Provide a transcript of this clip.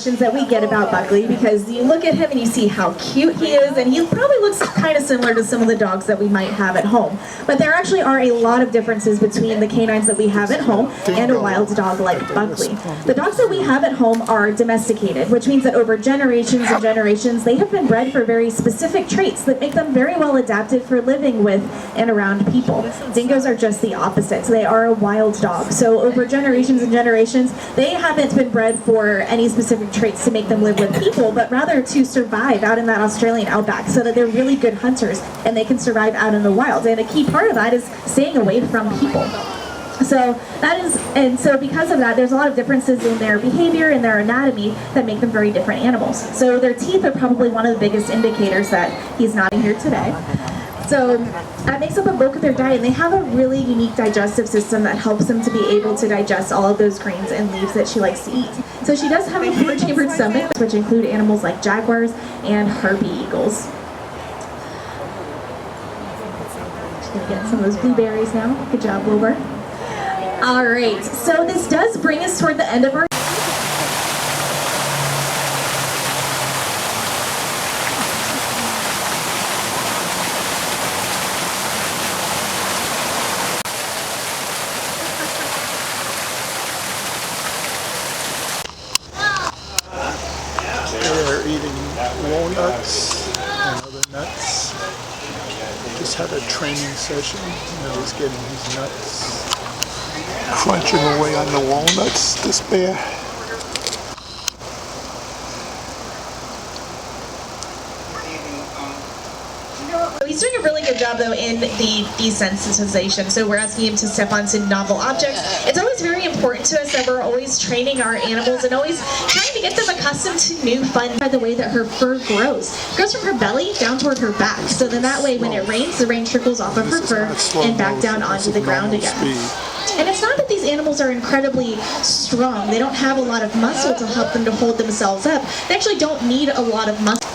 questions that we get about Buckley, because you look at him and you see how cute he is, and he probably looks kind of similar to some of the dogs that we might have at home. But there actually are a lot of differences between the canines that we have at home and a wild dog like Buckley. The dogs that we have at home are domesticated, which means that over generations and generations, they have been bred for very specific traits that make them very well adapted for living with and around people. Dingoes are just the opposite. They are a wild dog. So over generations and generations, they haven't been bred for any specific traits to make them live with people, but rather to survive out in that Australian outback, so that they're really good hunters and they can survive out in the wild. And a key part of that is staying away from people. So because of that, there's a lot of differences in their behavior and their anatomy that make them very different animals. So their teeth are probably one of the biggest indicators that he's not here today. So that makes up a bulk of their diet, and they have a really unique digestive system that helps them to be able to digest all of those grains and leaves that she likes to eat. So she does have a four-chambered stomach, which include animals like jaguars and harpy eagles. Just gonna get some of those blueberries now. Good job, Wilbur. All right, so this does bring us toward the end of our They're eating walnuts and other nuts. Just had a training session. He's getting his nuts. Crunching away on the walnuts, this bear. He's doing a really good job, though, in the desensitization. So we're asking him to step onto novel objects. It's always very important to us that we're always training our animals and always trying to get them accustomed to new fun. By the way that her fur grows. It goes from her belly down toward her back. So then that way when it rains, the rain trickles off of her fur and back down onto the ground again. And it's not that these animals are incredibly strong. They don't have a lot of muscle to help them to hold themselves up. They actually don't need a lot of muscle.